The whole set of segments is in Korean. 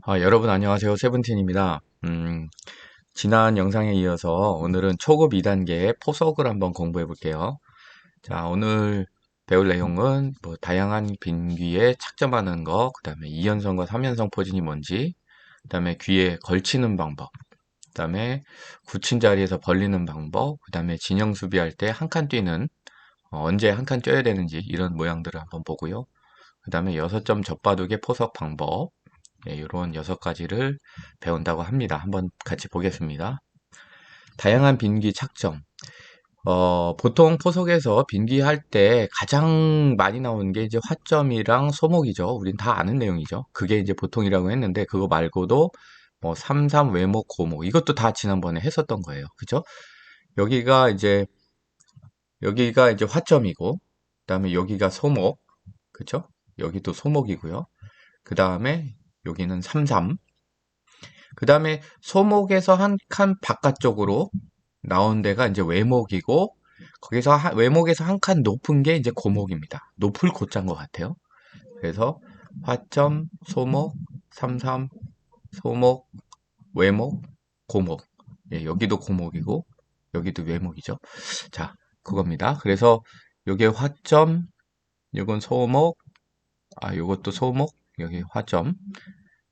여러분 안녕하세요. 세븐틴입니다. 지난 영상에 이어서 오늘은 초급 2단계의 포석을 한번 공부해 볼게요. 자, 오늘 배울 내용은 뭐 다양한 빈귀에 착점하는 거, 그 다음에 2연성과 3연성 포진이 뭔지, 그 다음에 귀에 걸치는 방법, 그 다음에 굳힌 자리에서 벌리는 방법, 그 다음에 진영 수비할 때 한 칸 뛰는, 언제 한 칸 뛰어야 되는지 이런 모양들을 한번 보고요. 그 다음에 6점 젖바둑의 포석 방법, 이런 6가지를 배운다고 합니다. 한번 같이 보겠습니다. 다양한 빈기 착점. 보통 포석에서 빈기 할 때 가장 많이 나오는 게 이제 화점이랑 소목이죠. 우린 다 아는 내용이죠. 그게 이제 보통이라고 했는데 그거 말고도 뭐 삼삼, 외목, 고목 이것도 다 지난번에 했었던 거예요. 그죠? 여기가 이제 여기가 이제 화점이고 그다음에 여기가 소목. 그죠? 여기도 소목이고요. 그다음에 여기는 삼삼. 그 다음에 소목에서 한 칸 바깥쪽으로 나온 데가 이제 외목이고, 거기서 외목에서 한 칸 높은 게 이제 고목입니다. 높을 고자인 것 같아요. 그래서 화점, 소목, 삼삼, 소목, 외목, 고목. 여기도 고목이고, 여기도 외목이죠. 자, 그겁니다. 그래서 요게 화점, 요건 소목, 요것도 소목, 여기 화점.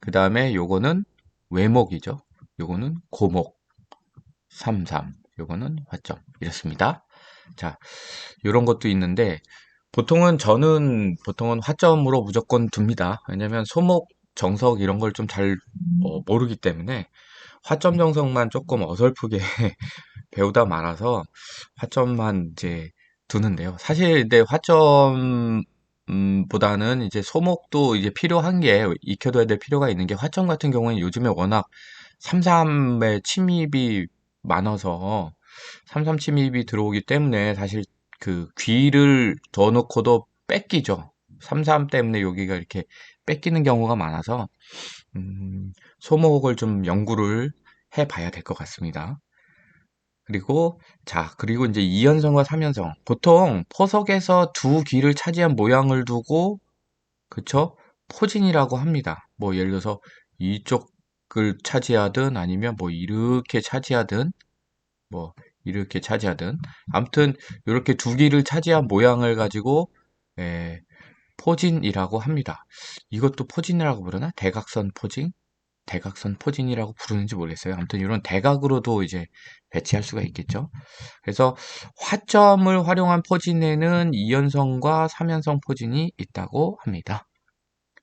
그 다음에 요거는 외목이죠. 요거는 고목, 삼삼, 요거는 화점. 이렇습니다. 자, 요런 것도 있는데, 저는 보통은 화점으로 무조건 둡니다. 왜냐면 소목, 정석 이런 걸 좀 잘 모르기 때문에 화점 정석만 조금 어설프게 배우다 말아서 화점만 이제 두는데요. 사실 근데 화점 보다는 이제 소목도 이제 필요한 게 익혀둬야 될 필요가 있는 게 화점 같은 경우는 요즘에 워낙 삼삼의 침입이 많아서 삼삼 침입이 들어오기 때문에 사실 그 귀를 더 놓고도 뺏기죠. 삼삼 때문에 여기가 이렇게 뺏기는 경우가 많아서 소목을 좀 연구를 해봐야 될 것 같습니다. 그리고 이제 2연성과 3연성. 보통 포석에서 두 귀를 차지한 모양을 두고, 그쵸? 포진이라고 합니다. 뭐, 예를 들어서 이쪽을 차지하든 아니면 뭐, 뭐, 이렇게 차지하든. 아무튼, 이렇게 두 귀를 차지한 모양을 가지고, 에, 포진이라고 합니다. 이것도 포진이라고 부르나? 대각선 포진? 대각선 포진이라고 부르는지 모르겠어요. 아무튼 이런 대각으로도 이제 배치할 수가 있겠죠. 그래서 화점을 활용한 포진에는 2연성과 3연성 포진이 있다고 합니다.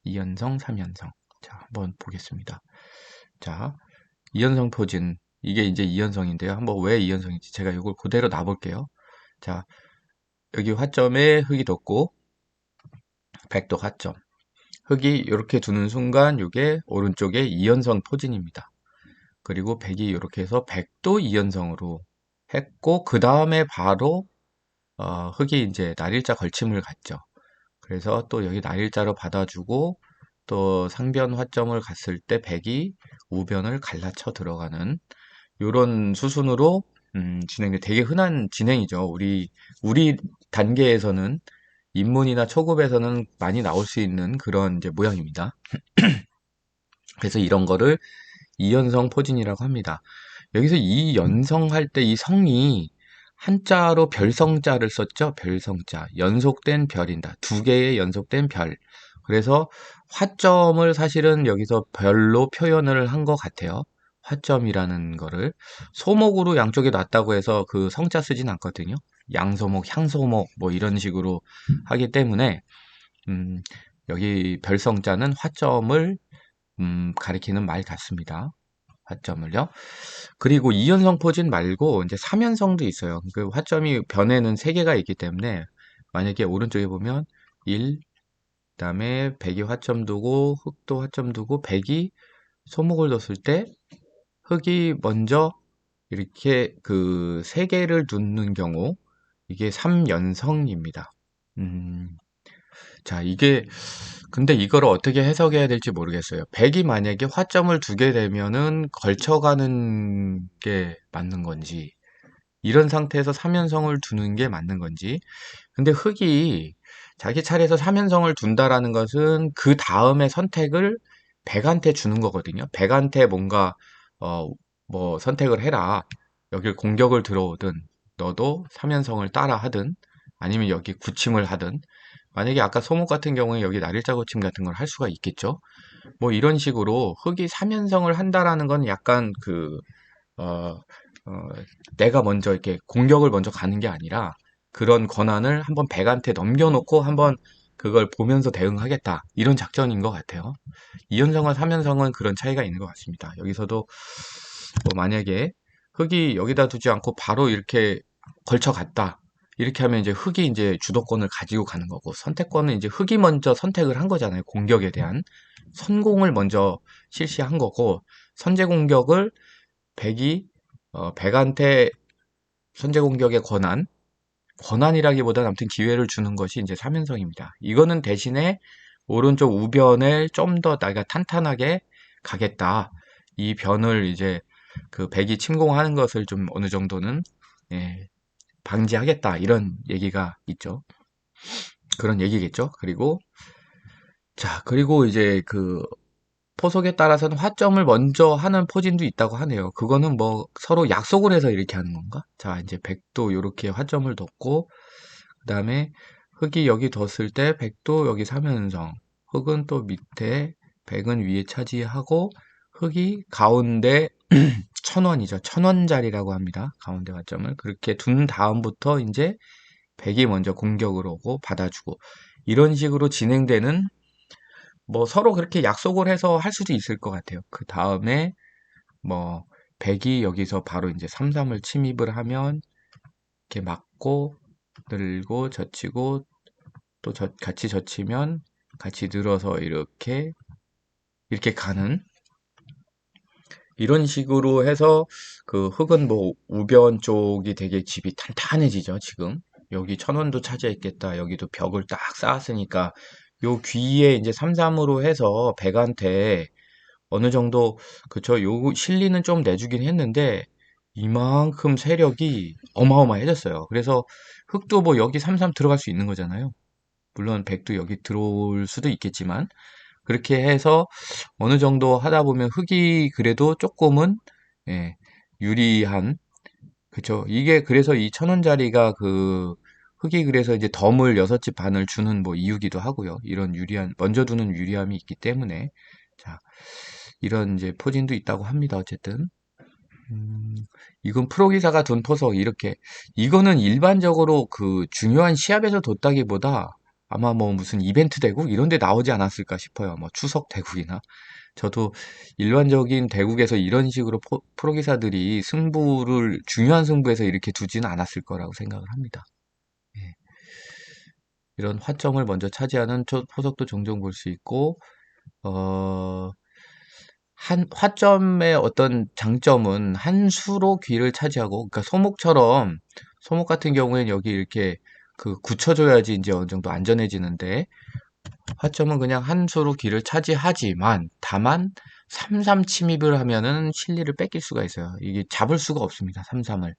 2연성, 3연성. 자, 한번 보겠습니다. 자, 2연성 포진. 이게 이제 2연성인데요. 한번 왜 2연성인지 제가 이걸 그대로 놔볼게요. 자, 여기 화점에 흙이 뒀고, 백도 화점. 흙이 이렇게 두는 순간 이게 오른쪽에 2연성 포진입니다. 그리고 백이 이렇게 해서 백도 2연성으로 했고, 그 다음에 바로 흙이 이제 날일자 걸침을 갔죠. 그래서 또 여기 날일자로 받아주고 또 상변 화점을 갔을 때 백이 우변을 갈라쳐 들어가는 이런 수순으로 진행돼 되게 흔한 진행이죠. 우리 단계에서는 입문이나 초급에서는 많이 나올 수 있는 그런 이제 모양입니다. 그래서 이런 거를 이연성 포진이라고 합니다. 여기서 이 연성할 때 이 성이 한자로 별성자를 썼죠. 별성자. 연속된 별인다. 두 개의 연속된 별. 그래서 화점을 사실은 여기서 별로 표현을 한 것 같아요. 화점이라는 거를. 소목으로 양쪽에 놨다고 해서 그 성자 쓰진 않거든요. 양소목, 향소목 뭐 이런 식으로 하기 때문에 음, 여기 별성자는 화점을 가리키는 말 같습니다. 화점을요. 그리고 2연성 포진 말고 이제 3연성도 있어요. 그 화점이 변에는 3개가 있기 때문에 만약에 오른쪽에 보면 1, 그다음에 백이 화점 두고 흙도 화점 두고 백이 소목을 뒀을 때 흙이 먼저 이렇게 그 3개를 두는 경우 이게 3연성입니다. 음, 자, 근데 이거를 어떻게 해석해야 될지 모르겠어요. 백이 만약에 화점을 두게 되면은 걸쳐가는 게 맞는 건지, 이런 상태에서 3연성을 두는 게 맞는 건지, 근데 흙이 자기 차례에서 3연성을 둔다라는 것은 그 다음에 선택을 백한테 주는 거거든요. 백한테 뭔가 어, 뭐 선택을 해라. 여길 공격을 들어오든 너도 3연성을 따라 하든 아니면 여기 구침을 하든 만약에 아까 소목 같은 경우에 여기 날일자 구침 같은 걸 할 수가 있겠죠. 뭐 이런 식으로 흑이 3연성을 한다라는 건 약간 어, 어, 내가 먼저 이렇게 공격을 먼저 가는 게 아니라 그런 권한을 한번 백한테 넘겨놓고 한번 그걸 보면서 대응하겠다. 이런 작전인 것 같아요. 2연성과 3연성은 그런 차이가 있는 것 같습니다. 여기서도 뭐 만약에 흑이 여기다 두지 않고 바로 이렇게 걸쳐 갔다. 이렇게 하면 이제 흑이 이제 주도권을 가지고 가는 거고 선택권은 이제 흑이 먼저 선택을 한 거잖아요. 공격에 대한 선공을 먼저 실시한 거고 선제 공격을 백이 백한테 선제 공격의 권한이라기보다는 아무튼 기회를 주는 것이 이제 3연성입니다. 이거는 대신에 오른쪽 우변을 좀 더 내가 탄탄하게 가겠다. 이 변을 이제 그 백이 침공하는 것을 좀 어느 정도는 예, 방지하겠다. 이런 얘기가 있죠. 그런 얘기겠죠. 그리고 이제 그 포석에 따라서는 화점을 먼저 하는 포진도 있다고 하네요. 그거는 뭐 서로 약속을 해서 이렇게 하는 건가? 자, 이제 백도 이렇게 화점을 뒀고 그다음에 흑이 여기 뒀을 때 백도 여기 3연성, 흑은 또 밑에 백은 위에 차지하고 흑이 가운데 1000원이죠. 1000원짜리라고 합니다. 가운데 화점을 그렇게 둔 다음부터 이제 백이 먼저 공격을 오고 받아주고 이런 식으로 진행되는 뭐 서로 그렇게 약속을 해서 할 수도 있을 것 같아요. 그 다음에 뭐 백이 여기서 바로 이제 3-3을 침입을 하면 이렇게 맞고 늘고 젖히고 또 같이 젖히면 같이 늘어서 이렇게 가는 이런 식으로 해서 그 흑은 뭐 우변 쪽이 되게 집이 탄탄해지죠. 지금 여기 천원도 차지했겠다. 여기도 벽을 딱 쌓았으니까 요 귀에 이제 3-3으로 해서 백한테 어느 정도 그쵸 요 실리는 좀 내주긴 했는데 이만큼 세력이 어마어마해졌어요. 그래서 흑도 뭐 여기 3-3 들어갈 수 있는 거잖아요. 물론 백도 여기 들어올 수도 있겠지만 그렇게 해서 어느 정도 하다 보면 흑이 그래도 조금은 예, 유리한 그쵸. 이게 그래서 이 1000원짜리가 그 흑이 그래서 이제 덤을 6집 반을 주는 뭐 이유기도 하고요. 이런 유리한 먼저 두는 유리함이 있기 때문에 자 이런 이제 포진도 있다고 합니다. 어쨌든 음, 이건 프로기사가 둔 포석 이렇게 이거는 일반적으로 그 중요한 시합에서 뒀다기보다 아마 뭐 무슨 이벤트 대국 이런 데 나오지 않았을까 싶어요. 뭐 추석 대국이나 저도 일반적인 대국에서 이런 식으로 프로기사들이 승부를 중요한 승부에서 이렇게 두지는 않았을 거라고 생각을 합니다. 예. 이런 화점을 먼저 차지하는 포석도 종종 볼 수 있고 어, 한 화점의 어떤 장점은 한 수로 귀를 차지하고, 그러니까 소목처럼 소목 같은 경우에는 여기 이렇게 그 굳혀줘야지 이제 어느 정도 안전해지는데 화점은 그냥 한 수로 귀를 차지하지만 다만 3-3 침입을 하면은 실리를 뺏길 수가 있어요. 이게 잡을 수가 없습니다. 3-3을.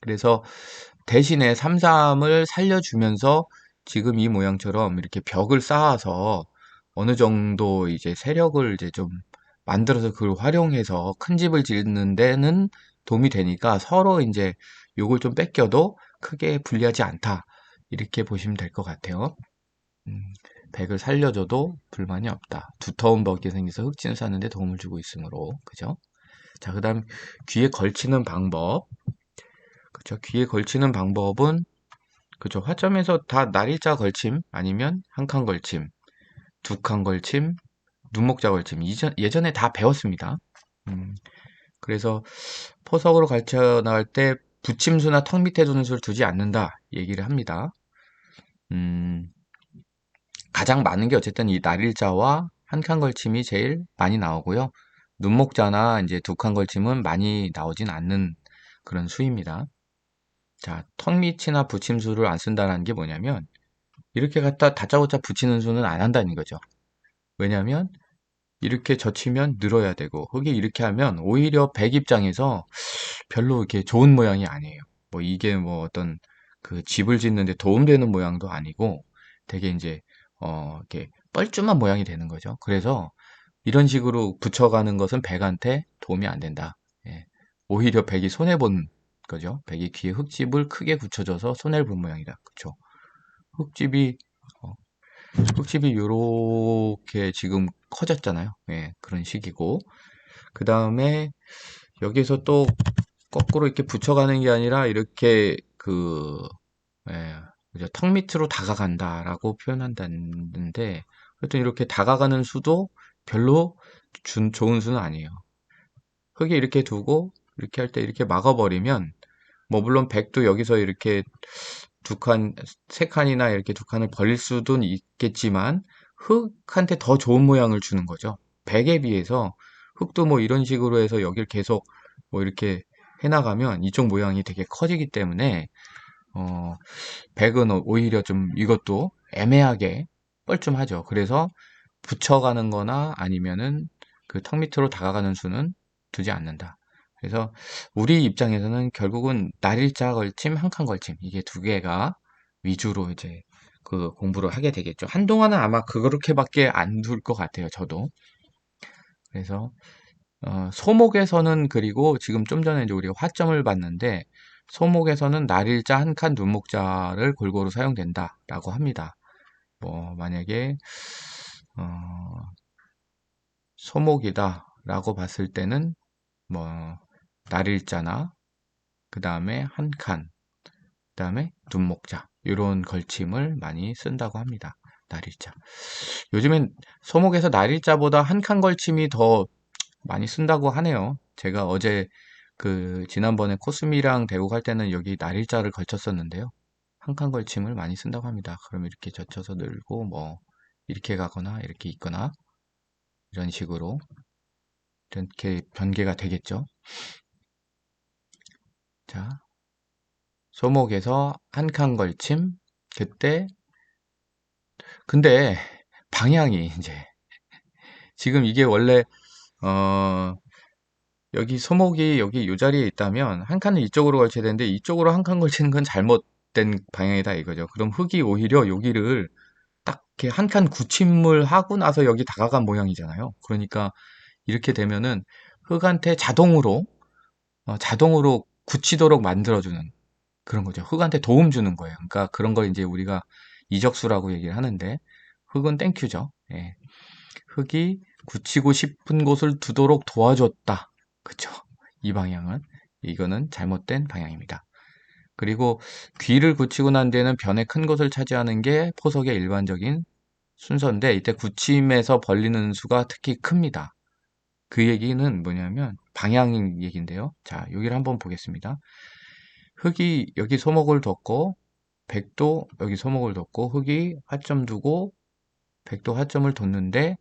그래서 대신에 3-3을 살려주면서 지금 이 모양처럼 이렇게 벽을 쌓아서 어느 정도 이제 세력을 이제 좀 만들어서 그걸 활용해서 큰 집을 짓는 데는 도움이 되니까 서로 이제 요걸 좀 뺏겨도 크게 불리하지 않다. 이렇게 보시면 될 것 같아요. 음, 백을 살려줘도 불만이 없다. 두터운 벽이 생겨서 흑진을 사는데 도움을 주고 있으므로. 그죠? 자, 그 다음 귀에 걸치는 방법. 그쵸? 귀에 걸치는 방법은 그죠? 화점에서 다 날일자 걸침 아니면 한 칸 걸침, 두 칸 걸침, 눈목자 걸침 예전에 다 배웠습니다. 음, 그래서 포석으로 걸쳐 나갈 때 붙임수나 턱 밑에 두는 수를 두지 않는다 얘기를 합니다. 음, 가장 많은 게 어쨌든 이 날일자와 한 칸 걸침이 제일 많이 나오고요. 눈목자나 이제 두 칸 걸침은 많이 나오진 않는 그런 수입니다. 자, 턱 밑이나 붙임수를 안 쓴다는 게 뭐냐면 이렇게 갖다 다짜고짜 붙이는 수는 안 한다는 거죠. 왜냐하면 이렇게 젖히면 늘어야 되고 흙이 이렇게 하면 오히려 백 입장에서 별로 이렇게 좋은 모양이 아니에요. 뭐 이게 뭐 어떤 그 집을 짓는데 도움되는 모양도 아니고 되게 이제 이렇게 뻘쭘한 모양이 되는 거죠. 그래서 이런 식으로 붙여가는 것은 백한테 도움이 안 된다. 예. 오히려 백이 손해본 거죠. 백이 귀에 흙집을 크게 붙여줘서 손해를 본 모양이다. 그쵸? 흙집이, 어, 흙집이 요렇게 지금 커졌잖아요. 예, 그런 식이고. 그 다음에 여기서 또 거꾸로 이렇게 붙여가는 게 아니라 이렇게 예, 그죠? 턱 밑으로 다가간다라고 표현한다는데, 하여튼 이렇게 다가가는 수도 별로 좋은 수는 아니에요. 흙에 이렇게 두고 이렇게 할 때 이렇게 막아버리면 뭐 물론 백도 여기서 이렇게 두 칸, 세 칸이나 이렇게 두 칸을 벌릴 수도 있겠지만 흙한테 더 좋은 모양을 주는 거죠. 백에 비해서 흙도 뭐 이런 식으로 해서 여길 계속 뭐 이렇게 해나가면 이쪽 모양이 되게 커지기 때문에 어, 백은 오히려 좀 이것도 애매하게 뻘쭘하죠. 그래서 붙여가는 거나 아니면은 그 턱 밑으로 다가가는 수는 두지 않는다. 그래서 우리 입장에서는 결국은 날일자 걸침, 한 칸 걸침 이게 두 개가 위주로 이제 그 공부를 하게 되겠죠. 한동안은 아마 그렇게밖에 안 둘 것 같아요. 저도. 그래서 소목에서는 그리고 지금 좀 전에 이제 우리가 화점을 봤는데 소목에서는 날일자 한 칸 눈목자를 골고루 사용된다라고 합니다. 뭐 만약에 어, 소목이다라고 봤을 때는 뭐 날일자나 그 다음에 한 칸, 그 다음에 눈목자 이런 걸침을 많이 쓴다고 합니다. 날일자. 요즘엔 소목에서 날일자보다 한 칸 걸침이 더 많이 쓴다고 하네요. 제가 어제 지난번에 코스미랑 대구 갈 때는 여기 날일자를 걸쳤었는데요. 한 칸 걸침을 많이 쓴다고 합니다. 그럼 이렇게 젖혀서 늘고 뭐 이렇게 가거나 이렇게 있거나 이런 식으로 이렇게 변개가 되겠죠. 자, 소목에서 한 칸 걸침 그때 근데 방향이 이제 지금 이게 원래 어 여기 소목이 여기 이 자리에 있다면 한 칸은 이쪽으로 걸쳐야 되는데 이쪽으로 한 칸 걸치는 건 잘못된 방향이다 이거죠. 그럼 흙이 오히려 여기를 딱 이렇게 한 칸 굳힘을 하고 나서 여기 다가간 모양이잖아요. 그러니까 이렇게 되면은 흙한테 자동으로 굳히도록 만들어주는 그런 거죠. 흙한테 도움 주는 거예요. 그러니까 그런 걸 이제 우리가 이적수라고 얘기를 하는데 흙은 땡큐죠. 예. 흙이 굳히고 싶은 곳을 두도록 도와줬다. 그쵸? 이 방향은 이거는 잘못된 방향입니다. 그리고 귀를 굳히고 난 뒤에는 변의 큰 곳을 차지하는 게 포석의 일반적인 순서인데 이때 굳힘에서 벌리는 수가 특히 큽니다. 그 얘기는 뭐냐면 방향 얘기인데요. 자, 여기를 한번 보겠습니다. 흙이 여기 소목을 뒀고 백도 여기 소목을 뒀고 흙이 화점 두고 백도 화점을 뒀는데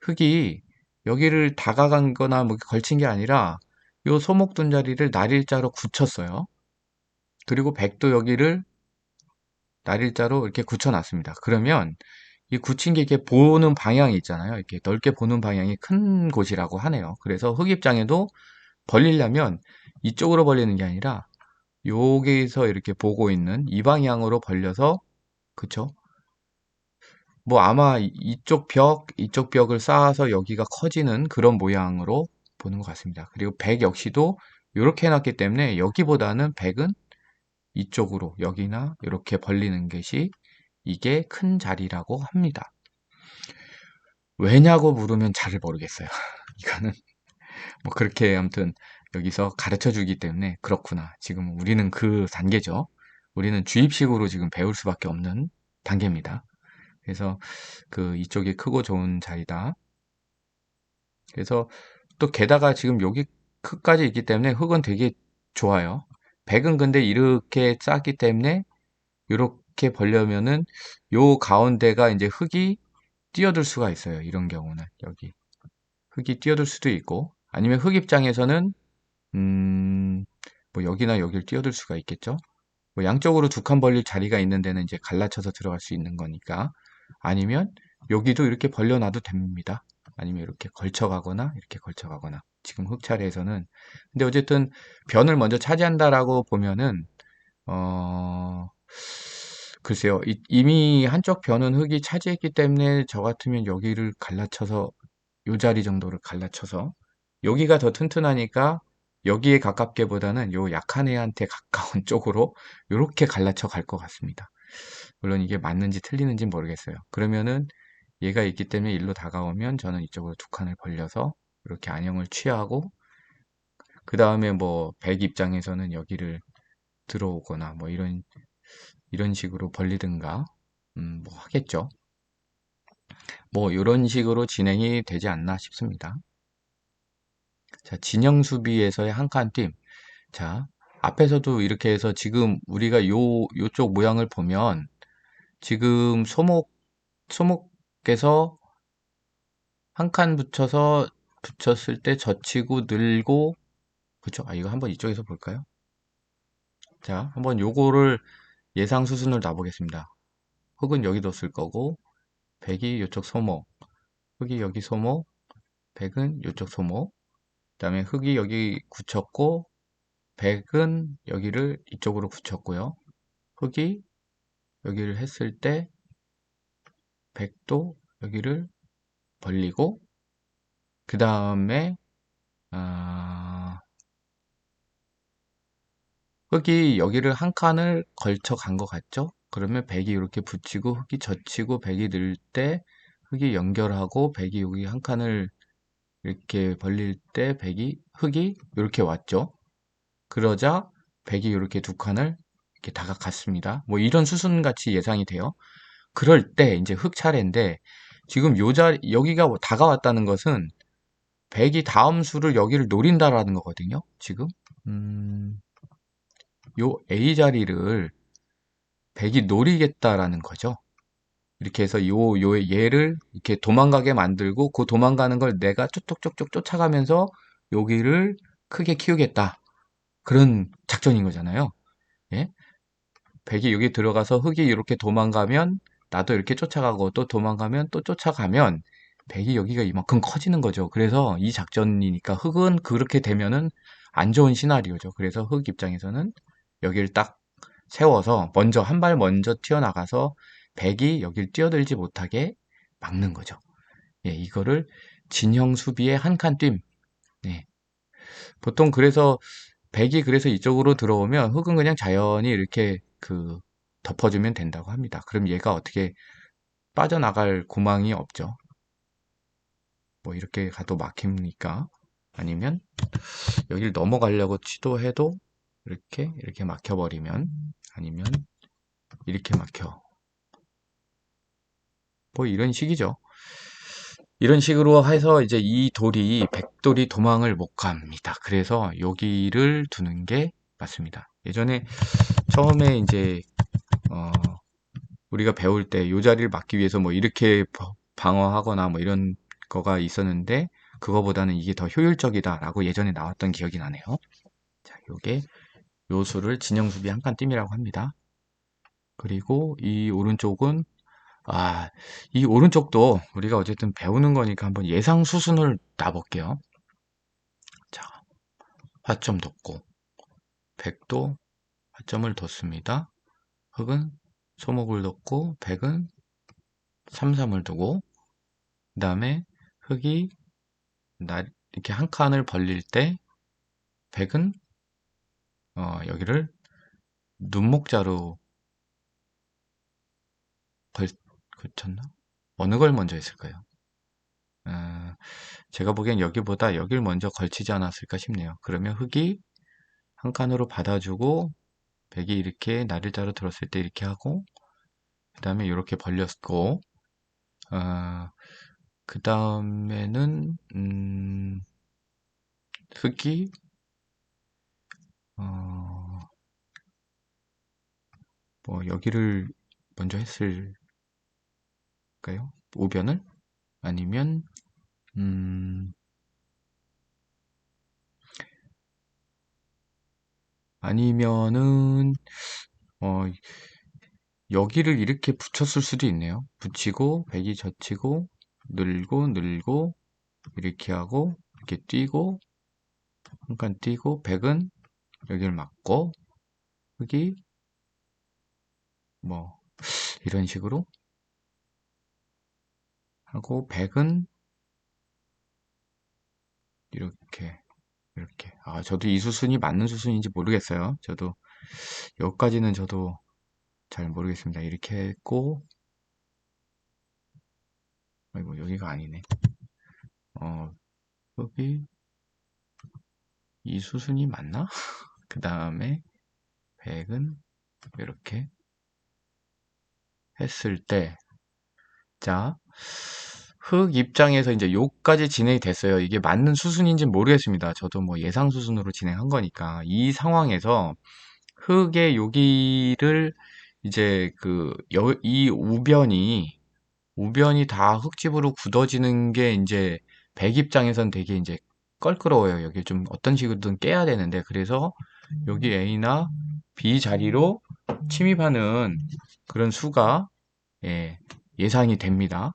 흙이 여기를 다가간 거나 뭐 걸친 게 아니라 요 소목 둔 자리를 날일자로 굳혔어요. 그리고 백도 여기를 날일자로 이렇게 굳혀놨습니다. 그러면 이 굳힌 게 이렇게 보는 방향이 있잖아요. 이렇게 넓게 보는 방향이 큰 곳이라고 하네요. 그래서 흙 입장에도 벌리려면 이쪽으로 벌리는 게 아니라 여기서 이렇게 보고 있는 이 방향으로 벌려서 그쵸? 뭐 아마 이쪽 벽을 쌓아서 여기가 커지는 그런 모양으로 보는 것 같습니다. 그리고 백 역시도 이렇게 해놨기 때문에 여기보다는 백은 이쪽으로 여기나 이렇게 벌리는 것이 이게 큰 자리라고 합니다. 왜냐고 물으면 잘 모르겠어요. 이거는 뭐 그렇게 아무튼 여기서 가르쳐 주기 때문에 그렇구나. 지금 우리는 그 단계죠. 우리는 주입식으로 지금 배울 수밖에 없는 단계입니다. 그래서 이쪽이 크고 좋은 자리다. 그래서 또 게다가 지금 여기 흙까지 있기 때문에 흙은 되게 좋아요. 백은 근데 이렇게 쌓기 때문에 이렇게 벌려면은 요 가운데가 이제 흙이 뛰어들 수가 있어요. 이런 경우는 여기 흙이 뛰어들 수도 있고 아니면 흙 입장에서는 음, 뭐 여기나 여길 뛰어들 수가 있겠죠. 뭐 양쪽으로 두 칸 벌릴 자리가 있는 데는 이제 갈라쳐서 들어갈 수 있는 거니까 아니면 여기도 이렇게 벌려놔도 됩니다. 아니면 이렇게 걸쳐가거나 이렇게 걸쳐가거나 지금 흙 차례에서는 근데 어쨌든 변을 먼저 차지한다라고 보면은 어 글쎄요 이미 한쪽 변은 흙이 차지했기 때문에 저 같으면 여기를 갈라쳐서 요 자리 정도를 갈라쳐서 여기가 더 튼튼하니까 여기에 가깝게보다는 요 약한 애한테 가까운 쪽으로 이렇게 갈라쳐 갈 것 같습니다. 물론 이게 맞는지 틀리는지 모르겠어요. 그러면은 얘가 있기 때문에 일로 다가오면 저는 이쪽으로 두 칸을 벌려서 이렇게 안형을 취하고 그 다음에 뭐 백 입장에서는 여기를 들어오거나 뭐 이런 식으로 벌리든가 뭐 하겠죠. 뭐 이런 식으로 진행이 되지 않나 싶습니다. 자, 진영 수비에서의 한 칸 팀. 자, 앞에서도 이렇게 해서 지금 우리가 요쪽 모양을 보면 지금 소목에서 한 칸 붙였을 때 젖히고 늘고, 그쵸? 아, 이거 한번 이쪽에서 볼까요? 자, 한번 요거를 예상 수순을 놔보겠습니다. 흙은 여기 뒀을 거고, 백이 요쪽 소목, 흙이 여기 소목, 백은 요쪽 소목, 그 다음에 흙이 여기 굳혔고, 백은 여기를 이쪽으로 굳혔고요. 흙이 여기를 했을 때, 백도 여기를 벌리고, 그 다음에, 흙이 여기를 한 칸을 걸쳐 간 것 같죠? 그러면 백이 이렇게 붙이고 흙이 젖히고 백이 늘 때 흙이 연결하고 백이 여기 한 칸을 이렇게 벌릴 때 흙이 이렇게 왔죠? 그러자 백이 이렇게 두 칸을 이렇게 다가갔습니다. 뭐 이런 수순같이 예상이 돼요. 그럴 때 이제 흙 차례인데 지금 요 자리 여기가 다가왔다는 것은 백이 다음 수를 여기를 노린다라는 거거든요. 지금 요 A 자리를 백이 노리겠다라는 거죠. 이렇게 해서 얘를 이렇게 도망가게 만들고 그 도망가는 걸 내가 쭉쭉쭉쭉 쫓아가면서 여기를 크게 키우겠다. 그런 작전인 거잖아요. 예? 백이 여기 들어가서 흙이 이렇게 도망가면 나도 이렇게 쫓아가고 또 도망가면 또 쫓아가면 백이 여기가 이만큼 커지는 거죠. 그래서 이 작전이니까 흙은 그렇게 되면은 안 좋은 시나리오죠. 그래서 흙 입장에서는 여기를 딱 세워서 한 발 먼저 튀어나가서 백이 여길 뛰어들지 못하게 막는 거죠. 예, 이거를 진형 수비의 한 칸 뛴. 네. 보통 그래서 백이 그래서 이쪽으로 들어오면 흙은 그냥 자연히 이렇게 덮어주면 된다고 합니다. 그럼 얘가 어떻게 빠져나갈 구멍이 없죠. 뭐 이렇게 가도 막힙니까? 아니면 여기를 넘어가려고 시도해도 이렇게 막혀버리면 아니면 이렇게 막혀. 뭐 이런 식이죠. 이런 식으로 해서 이제 이 백돌이 도망을 못 갑니다. 그래서 여기를 두는 게 맞습니다. 예전에 처음에 이제 어, 우리가 배울 때 이 자리를 막기 위해서 뭐 이렇게 방어하거나 뭐 이런 거가 있었는데 그거보다는 이게 더 효율적이다라고 예전에 나왔던 기억이 나네요. 자, 요게 요수를 진영수비 한 칸 띠이라고 합니다. 그리고 이 오른쪽은 이 오른쪽도 우리가 어쨌든 배우는 거니까 한번 예상 수순을 놔볼게요. 자, 화점 뒀고 백도 화점을 뒀습니다. 흙은 소목을 뒀고 백은 삼삼을 두고 그 다음에 흙이 이렇게 한 칸을 벌릴 때 백은 여기를 눈목자로 걸쳤나? 어느 걸 먼저 했을까요? 제가 보기엔 여기보다 여길 먼저 걸치지 않았을까 싶네요. 그러면 흙이 한 칸으로 받아주고 백이 이렇게 나를자로 들었을 때 이렇게 하고 그 다음에 이렇게 벌렸고 그 다음에는 흙이 뭐 여기를 먼저 했을까요? 우변을? 아니면 아니면은 어, 여기를 이렇게 붙였을 수도 있네요. 붙이고 백이 젖히고 늘고 이렇게 하고 이렇게 뛰고 한 칸 뛰고 백은 여기를 막고 흙이 뭐 이런 식으로 하고 백은 이렇게, 이렇게. 아, 저도 이 수순이 맞는 수순인지 모르겠어요. 여기까지는 저도 잘 모르겠습니다. 이렇게 했고, 아이고, 여기가 아니네. 여기, 이 수순이 맞나? 그 다음에, 100은 이렇게 했을 때, 자, 흙 입장에서 이제 요까지 진행이 됐어요. 이게 맞는 수순인지 모르겠습니다. 저도 뭐 예상 수순으로 진행한 거니까. 이 상황에서 흙의 여기를 이제 이 우변이 다 흙집으로 굳어지는 게 이제 백 입장에선 되게 이제 껄끄러워요. 여기 좀 어떤 식으로든 깨야 되는데, 그래서 여기 A나 B 자리로 침입하는 그런 수가 예, 예상이 됩니다.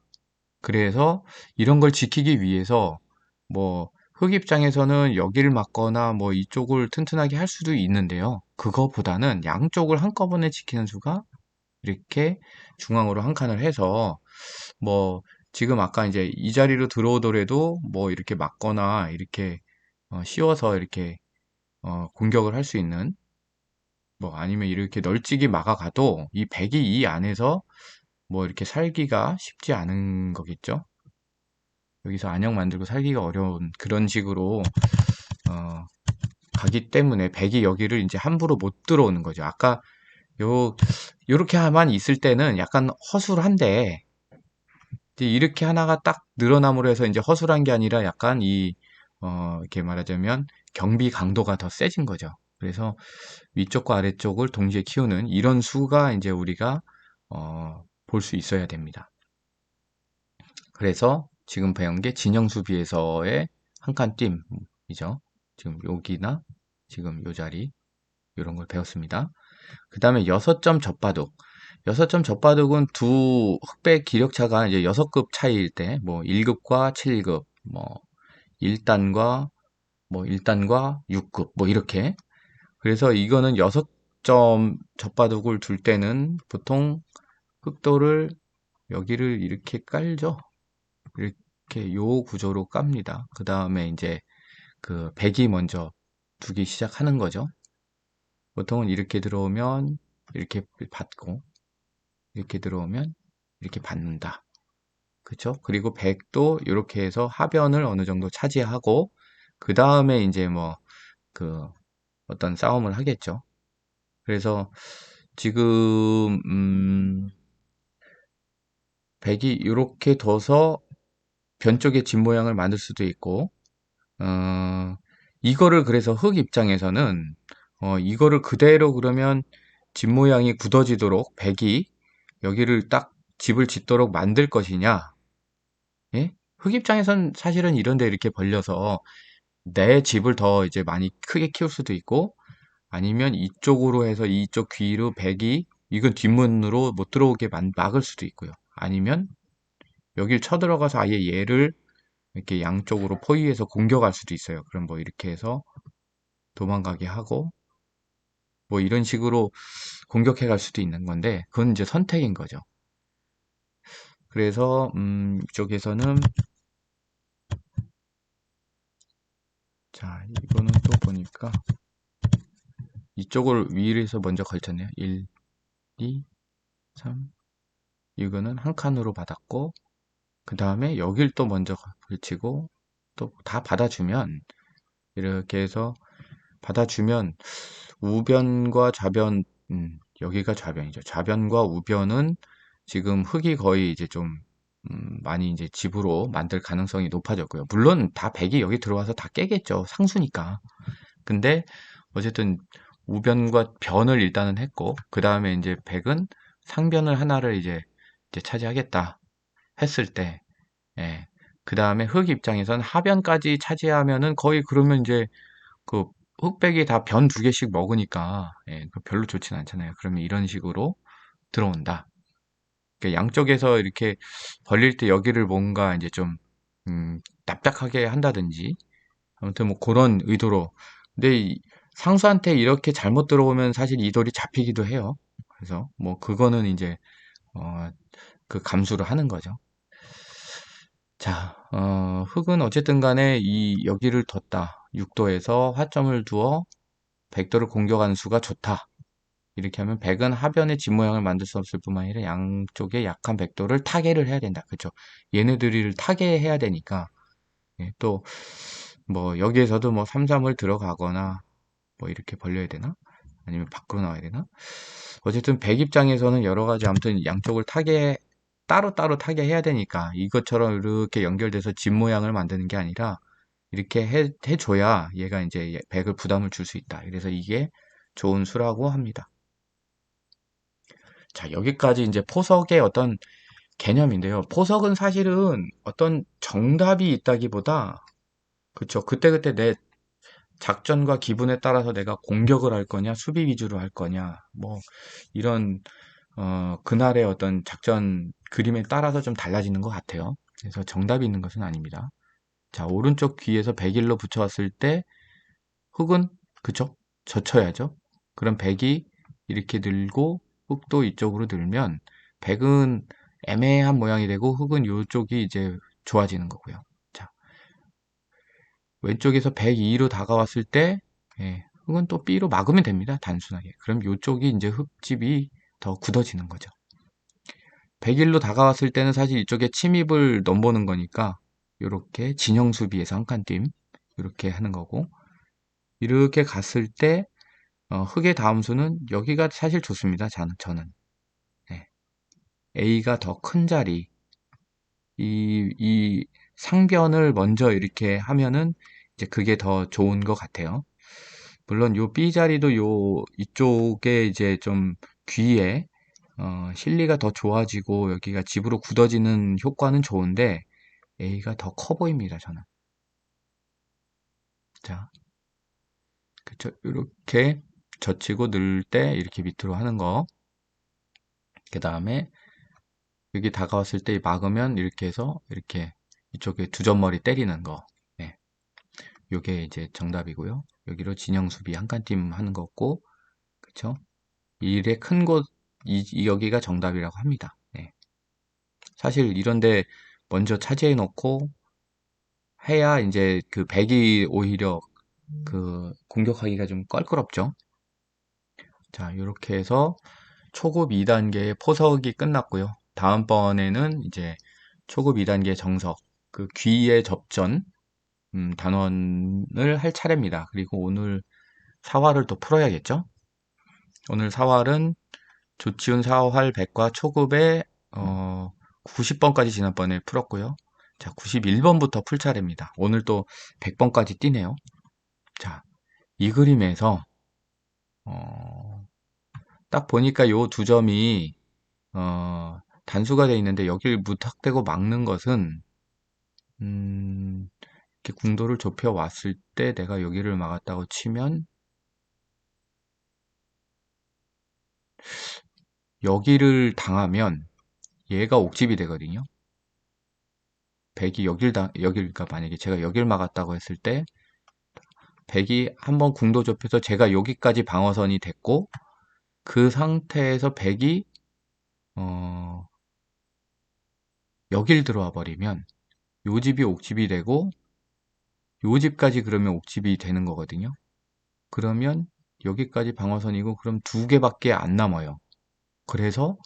그래서 이런 걸 지키기 위해서 뭐 흙 입장에서는 여기를 막거나 뭐 이쪽을 튼튼하게 할 수도 있는데요. 그거보다는 양쪽을 한꺼번에 지키는 수가 이렇게 중앙으로 한 칸을 해서 뭐 지금 아까 이제 이 자리로 들어오더라도 뭐 이렇게 막거나 이렇게 씌워서 이렇게 공격을 할 수 있는 뭐 아니면 이렇게 널찍이 막아가도 이 백이 이 안에서 뭐 이렇게 살기가 쉽지 않은 거겠죠. 여기서 안형 만들고 살기가 어려운 그런 식으로 어, 가기 때문에 백이 여기를 이제 함부로 못 들어오는 거죠. 아까 요렇게만 있을 때는 약간 허술한데 이제 이렇게 하나가 딱 늘어남으로 해서 이제 허술한 게 아니라 약간 이렇게 말하자면 경비 강도가 더 세진 거죠. 그래서 위쪽과 아래쪽을 동시에 키우는 이런 수가 이제 우리가 볼 수 있어야 됩니다. 그래서 지금 배운 게 진영 수비에서의 한 칸 뜀이죠. 지금 여기나 지금 요 자리 이런 걸 배웠습니다. 그 다음에 6점 젖바둑. 6점 젖바둑은 두 흑백 기력차가 이제 6급 차이일 때, 뭐 1급과 7급, 뭐 1단과 6급, 뭐 이렇게. 그래서 이거는 6점 젖바둑을 둘 때는 보통 흑도를 여기를 이렇게 깔죠. 이렇게 요 구조로 깝니다. 그 다음에 이제 그 백이 먼저 두기 시작하는 거죠. 보통은 이렇게 들어오면 이렇게 받고 이렇게 들어오면 이렇게 받는다. 그쵸? 그리고 백도 이렇게 해서 하변을 어느 정도 차지하고 그 다음에 이제 뭐 그 어떤 싸움을 하겠죠. 그래서 지금 백이 이렇게 둬서 변 쪽의 집 모양을 만들 수도 있고 이거를 그래서 흙 입장에서는 이거를 그대로 그러면 집 모양이 굳어지도록 백이 여기를 딱 집을 짓도록 만들 것이냐? 예? 흙 입장에선 사실은 이런데 이렇게 벌려서 내 집을 더 이제 많이 크게 키울 수도 있고 아니면 이쪽으로 해서 이쪽 귀로 백이 이건 뒷문으로 못 들어오게 막을 수도 있고요. 아니면 여길 쳐들어가서 아예 얘를 이렇게 양쪽으로 포위해서 공격할 수도 있어요. 그럼 뭐 이렇게 해서 도망가게 하고 뭐 이런 식으로 공격해 갈 수도 있는 건데 그건 이제 선택인 거죠. 그래서 이쪽에서는 자 이거는 또 보니까 이쪽을 위에서 먼저 걸쳤네요. 1, 2, 3 이거는 한 칸으로 받았고 그 다음에 여길 또 먼저 걸치고 또 다 받아주면 이렇게 해서 받아주면 우변과 좌변 여기가 좌변이죠. 좌변과 우변은 지금 흙이 거의 이제 좀 많이 이제 집으로 만들 가능성이 높아졌고요. 물론 다 백이 여기 들어와서 다 깨겠죠. 상수니까. 근데 어쨌든 우변과 변을 일단은 했고 그 다음에 이제 백은 상변을 하나를 이제 차지하겠다 했을 때 예. 그 다음에 흙 입장에선 하변까지 차지하면은 거의 그러면 이제 그 흑백이 다 변 두 개씩 먹으니까 예, 별로 좋진 않잖아요. 그러면 이런 식으로 들어온다. 그러니까 양쪽에서 이렇게 벌릴 때 여기를 뭔가 이제 좀 납작하게 한다든지 아무튼 뭐 그런 의도로. 근데 상수한테 이렇게 잘못 들어오면 사실 이 돌이 잡히기도 해요. 그래서 뭐 그거는 이제 그 감수를 하는 거죠. 자, 흙은 어쨌든 간에 이 여기를 뒀다. 6도에서 화점을 두어 100도를 공격하는 수가 좋다. 이렇게 하면 100은 하변의 집 모양을 만들 수 없을 뿐만 아니라 양쪽에 약한 100도를 타개를 해야 된다. 그쵸? 얘네들을 타개해야 되니까. 예, 또, 뭐, 여기에서도 뭐 33을 들어가거나, 뭐 이렇게 벌려야 되나? 아니면 밖으로 나와야 되나? 어쨌든 100 입장에서는 여러 가지 아무튼 양쪽을 따로따로 타개해야 되니까 이것처럼 이렇게 연결돼서 집 모양을 만드는 게 아니라 이렇게 해줘야 얘가 이제 100을 부담을 줄 수 있다. 그래서 이게 좋은 수라고 합니다. 자, 여기까지 이제 포석의 어떤 개념인데요. 포석은 사실은 어떤 정답이 있다기보다, 그쵸. 그때그때 내 작전과 기분에 따라서 내가 공격을 할 거냐, 수비 위주로 할 거냐, 뭐, 이런, 그날의 어떤 작전 그림에 따라서 좀 달라지는 것 같아요. 그래서 정답이 있는 것은 아닙니다. 자, 오른쪽 귀에서 101로 붙여왔을 때, 흙은, 그쵸? 젖혀야죠. 그럼 100이 이렇게 늘고, 흙도 이쪽으로 늘면, 100은 애매한 모양이 되고, 흙은 이쪽이 이제 좋아지는 거고요. 자, 왼쪽에서 102로 다가왔을 때, 예, 흙은 또 B로 막으면 됩니다. 단순하게. 그럼 이쪽이 이제 흙집이 더 굳어지는 거죠. 101로 다가왔을 때는 사실 이쪽에 침입을 넘보는 거니까, 이렇게 진영 수비에서 한 칸 띄임, 이렇게 하는 거고, 이렇게 갔을 때, 흙의 다음 수는 여기가 사실 좋습니다. 저는. 예, A가 더 큰 자리, 이 상변을 먼저 이렇게 하면은 이제 그게 더 좋은 것 같아요. 물론 요 B 자리도 이쪽에 이제 좀 귀에 실리가 더 좋아지고 여기가 집으로 굳어지는 효과는 좋은데 A가 더 커 보입니다, 저는. 자, 그쵸. 이렇게 젖히고 넣을 때 이렇게 밑으로 하는 거. 그 다음에 여기 다가왔을 때 막으면 이렇게 해서 이렇게 이쪽에 두 점머리 때리는 거. 네. 요게 이제 정답이고요. 여기로 진영 수비 한 칸 팀 하는 거고, 그쵸? 일의 큰 곳, 여기가 정답이라고 합니다. 네. 사실 이런데 먼저 차지해 놓고 해야 이제 그 백이 오히려 그 공격하기가 좀 껄끄럽죠. 자, 이렇게 해서 초급 2단계의 포석이 끝났고요. 다음번에는 이제 초급 2단계 정석, 그 귀의 접전, 단원을 할 차례입니다. 그리고 오늘 사활을 또 풀어야겠죠? 오늘 사활은 조치훈 사활 100과 초급의 90번까지 지난번에 풀었고요. 자, 91번부터 풀 차례입니다. 오늘 또 100번까지 뛰네요. 자, 이 그림에서 딱 보니까 요 두 점이 단수가 되어 있는데 여길 무턱대고 막는 것은 이렇게 궁도를 좁혀 왔을 때 내가 여기를 막았다고 치면 여기를 당하면 얘가 옥집이 되거든요. 백이 여길, 그러니까 만약에 제가 여길 막았다고 했을 때 백이 한번 궁도 좁혀서 제가 여기까지 방어선이 됐고 그 상태에서 백이 여길 들어와 버리면 요 집이 옥집이 되고 요 집까지 그러면 옥집이 되는 거거든요. 그러면 여기까지 방어선이고 그럼 두 개밖에 안 남아요. 그래서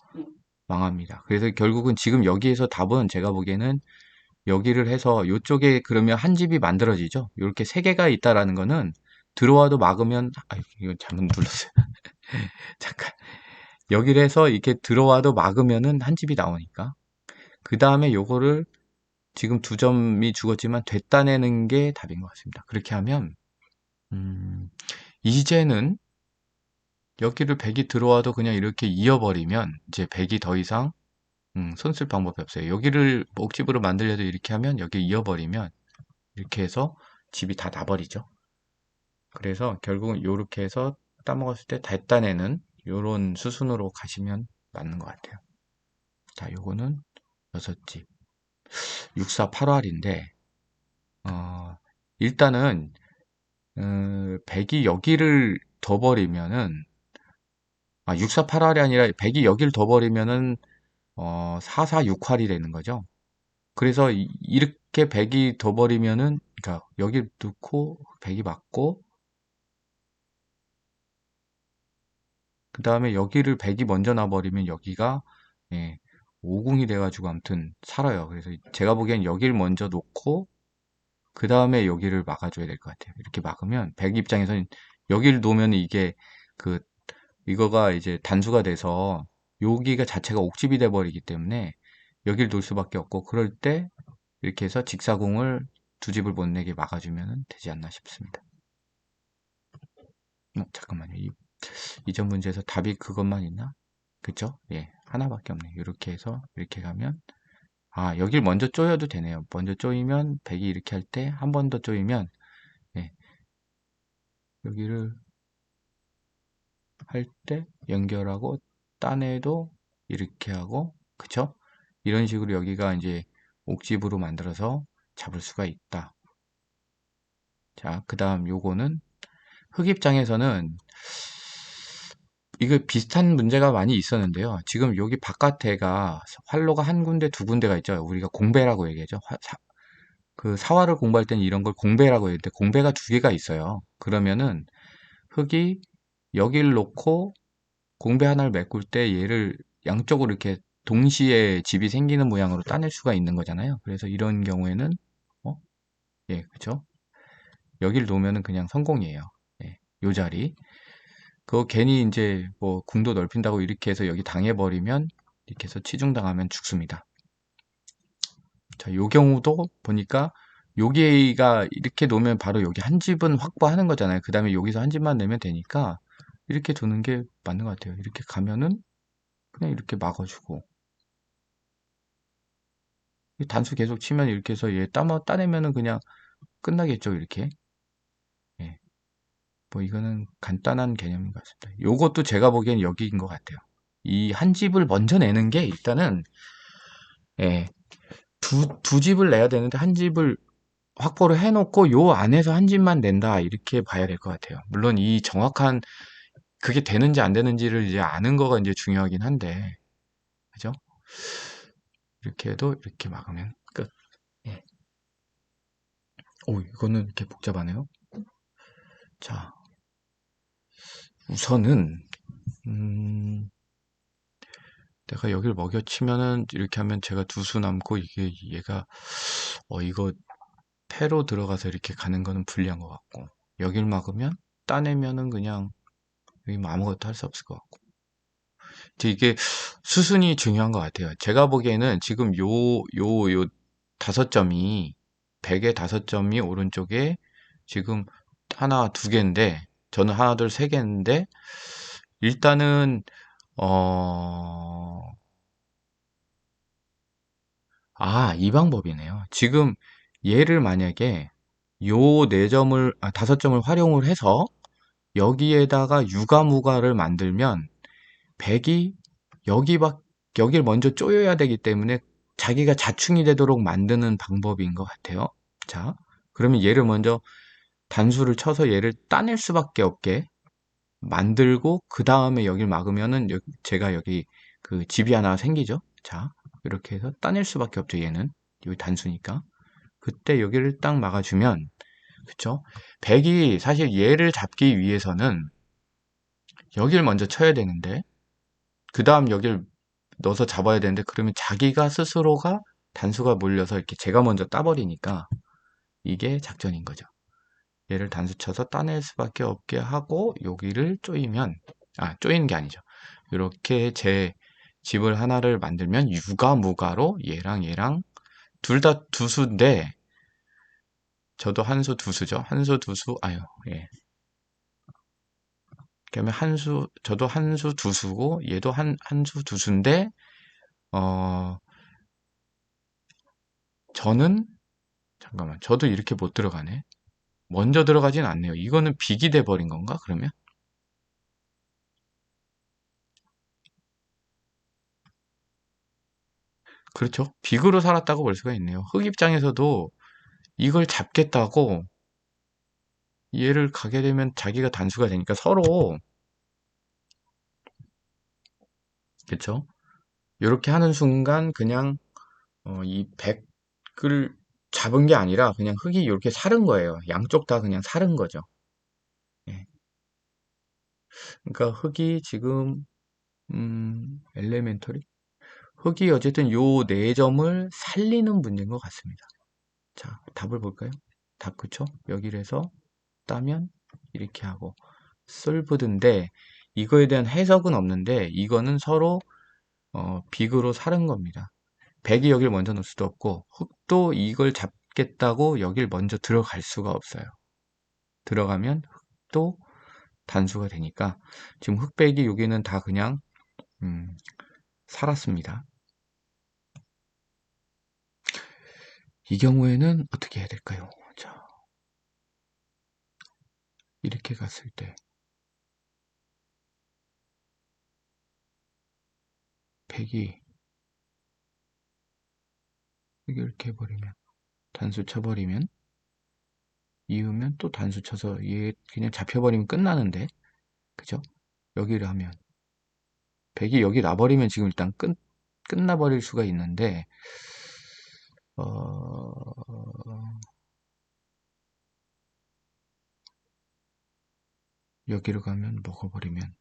망합니다. 그래서 결국은 지금 여기에서 답은 제가 보기에는 여기를 해서 이쪽에 그러면 한 집이 만들어지죠. 이렇게 세 개가 있다라는 거는 들어와도 막으면 이거 잘못 눌렀어요. 잠깐. 여기를 해서 이렇게 들어와도 막으면은 한 집이 나오니까. 그 다음에 요거를 지금 두 점이 죽었지만 됐다내는 게 답인 것 같습니다. 그렇게 하면 이제는 여기를 백이 들어와도 그냥 이렇게 이어버리면 이제 백이 더 이상 손 쓸 방법이 없어요. 여기를 목집으로 만들려도 이렇게 하면 여기 이어버리면 이렇게 해서 집이 다 나버리죠. 그래서 결국은 이렇게 해서 따먹었을 때 됐다내는 요런 수순으로 가시면 맞는 것 같아요. 자, 요거는 6집 6485R인데 일단은 100이 여기를 더 버리면은 6485R이 아니라 100이 여기를 더 버리면은 446활이 되는 거죠. 그래서 이렇게 100이 더 버리면은, 그러니까 여기 넣고 100이 맞고, 그 다음에 여기를 100이 먼저 놔버리면 여기가, 예, 50이 돼가지고 아무튼 살아요. 그래서 제가 보기엔 여기를 먼저 놓고, 그 다음에 여기를 막아줘야 될 것 같아요. 이렇게 막으면 100 입장에서는 여기를 놓으면 이게 그 이거가 이제 단수가 돼서 여기가 자체가 옥집이 돼 버리기 때문에 여기를 놓을 수밖에 없고, 그럴 때 이렇게 해서 직사공을 두 집을 못 내게 막아주면 되지 않나 싶습니다. 잠깐만요. 이전 문제에서 답이 그것만 있나? 그쵸? 예, 하나밖에 없네. 이렇게 해서 이렇게 가면, 아, 여길 먼저 쪼여도 되네요. 먼저 쪼이면 100이 이렇게 할 때 한 번 더 쪼이면, 예, 여기를 할 때 연결하고 따내도 이렇게 하고, 그쵸? 이런 식으로 여기가 이제 옥집으로 만들어서 잡을 수가 있다. 자, 그 다음 요거는 흙 입장에서는 이거 비슷한 문제가 많이 있었는데요. 지금 여기 바깥에가 활로가 한 군데 두 군데가 있죠. 우리가 공배라고 얘기하죠. 그 사활을 공부할 때는 이런 걸 공배라고 했는데, 공배가 두 개가 있어요. 그러면은 흙이 여기를 놓고 공배 하나를 메꿀 때 얘를 양쪽으로 이렇게 동시에 집이 생기는 모양으로 따낼 수가 있는 거잖아요. 그래서 이런 경우에는, 어? 예, 그쵸? 여기를 놓으면은 그냥 성공이에요. 예, 요 자리. 그거 괜히 이제 뭐 궁도 넓힌다고 이렇게 해서 여기 당해버리면, 이렇게 해서 치중당하면 죽습니다. 자, 요 경우도 보니까 여기가 이렇게 놓으면 바로 여기 한 집은 확보하는 거잖아요. 그 다음에 여기서 한 집만 내면 되니까 이렇게 두는 게 맞는 것 같아요. 이렇게 가면은 그냥 이렇게 막아주고, 이 단수 계속 치면 이렇게 해서 얘 따내면은 그냥 끝나겠죠, 이렇게. 예. 뭐 이거는 간단한 개념인 것 같습니다. 요것도 제가 보기엔 여기인 것 같아요. 이 한 집을 먼저 내는 게 일단은, 예, 두 집을 내야 되는데 한 집을 확보를 해놓고 요 안에서 한 집만 낸다, 이렇게 봐야 될 것 같아요. 물론 이 정확한 그게 되는지 안 되는지를 이제 아는 거가 이제 중요하긴 한데, 그죠? 이렇게 해도 이렇게 막으면 끝. 예. 오, 이거는 이렇게 복잡하네요. 자, 우선은 내가 여기를 먹여치면은 이렇게 하면 제가 두 수 남고, 이게 얘가 이거 패로 들어가서 이렇게 가는 거는 불리한 것 같고, 여길 막으면 따내면은 그냥 여기 뭐 아무것도 할 수 없을 것 같고, 이게 수순이 중요한 것 같아요. 제가 보기에는 지금 요 다섯 점이, 100의 다섯 점이 오른쪽에 지금 하나 두 개인데, 저는 하나 둘 세 개인데, 일단은 어 이 방법이네요. 지금 얘를 만약에 요 네 점을, 다섯 점을 활용을 해서 여기에다가 유가무가를 만들면 100이 여길 먼저 쪼여야 되기 때문에 자기가 자충이 되도록 만드는 방법인 것 같아요. 자, 그러면 얘를 먼저 단수를 쳐서 얘를 따낼 수밖에 없게 만들고, 그 다음에 여길 막으면은 제가 여기 그 집이 하나 생기죠. 자, 이렇게 해서 따낼 수밖에 없죠. 얘는 여기 단수니까. 그때 여기를 딱 막아주면, 그쵸? 100이 사실 얘를 잡기 위해서는 여길 먼저 쳐야 되는데, 그 다음 여길 넣어서 잡아야 되는데, 그러면 자기가 스스로가 단수가 몰려서 이렇게 제가 먼저 따버리니까 이게 작전인 거죠. 얘를 단수 쳐서 따낼 수밖에 없게 하고 여기를 쪼이면, 쪼이는 게 아니죠. 이렇게 제 집을 하나를 만들면 유가무가로 얘랑 둘 다 두수인데, 저도 한 수 두수죠. 한 수 두수, 예. 그러면 저도 한 수 두수고 얘도 한 수 두수인데, 어, 저는, 잠깐만, 저도 이렇게 못 들어가네. 먼저 들어가진 않네요. 이거는 빅이 돼 버린 건가, 그러면? 그렇죠. 빅으로 살았다고 볼 수가 있네요. 흑 입장에서도 이걸 잡겠다고 얘를 가게 되면 자기가 단수가 되니까 서로, 그렇죠. 이렇게 하는 순간 그냥 이 100, 흙을 잡은 게 아니라 그냥 흙이 이렇게 사른 거예요. 양쪽 다 그냥 사른 거죠. 예. 그러니까 흙이 지금 엘레멘터리? 흙이 어쨌든 요 네 점을 살리는 문제인 것 같습니다. 자, 답을 볼까요? 답 그쵸? 여기를 해서 따면 이렇게 하고 솔브드인데 이거에 대한 해석은 없는데 이거는 서로 빅으로 사른 겁니다. 백이 여길 먼저 넣을 수도 없고 흙도 이걸 잡겠다고 여길 먼저 들어갈 수가 없어요. 들어가면 흙도 단수가 되니까 지금 흑백이 여기는 다 그냥 살았습니다. 이 경우에는 어떻게 해야 될까요? 자, 이렇게 갔을 때 백이 이렇게 해버리면 단수 쳐버리면 이으면 또 단수 쳐서 얘 그냥 잡혀버리면 끝나는데 그죠? 여기를 하면 백이 여기 놔버리면 지금 일단 끝나버릴 수가 있는데 여기로 가면 먹어버리면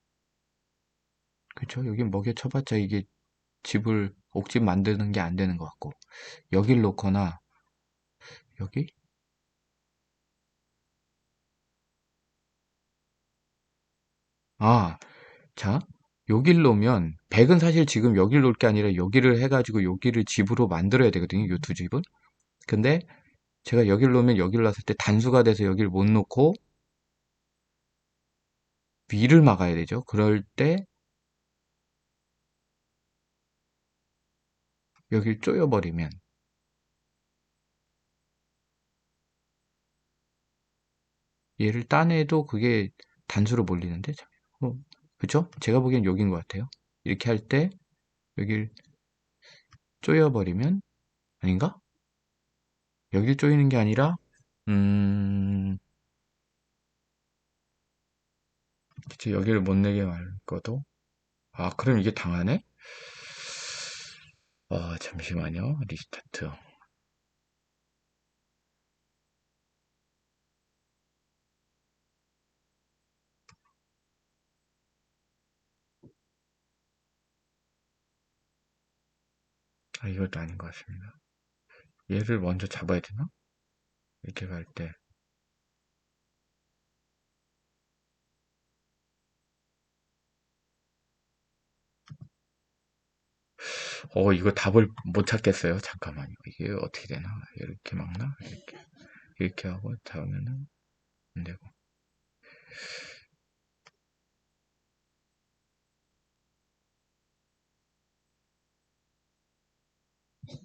그쵸? 여기 먹여 쳐봤자 이게 집을 옥집 만드는 게 안 되는 것 같고 여길 놓거나 여기? 아, 자 여길 놓으면 백은 사실 지금 여길 놓을 게 아니라 여기를 해가지고 여기를 집으로 만들어야 되거든요. 요 두 집은. 근데 제가 여길 놓으면 여길 놨을 때 단수가 돼서 여길 못 놓고 위를 막아야 되죠. 그럴 때 여길 쪼여버리면 얘를 따내도 그게 단수로 몰리는데 그쵸? 제가 보기엔 여긴 것 같아요. 이렇게 할 때 여길 쪼여버리면 아닌가? 여길 쪼이는 게 아니라 그치 여기를 못 내게 말 거도 아 그럼 이게 당하네? 잠시만요 리스타트 이것도 아닌 것 같습니다. 얘를 먼저 잡아야 되나? 이렇게 갈 때 이거 답을 못 찾겠어요. 잠깐만요. 이게 어떻게 되나? 이렇게 막나? 이렇게 하고 닿으면은 안 되고.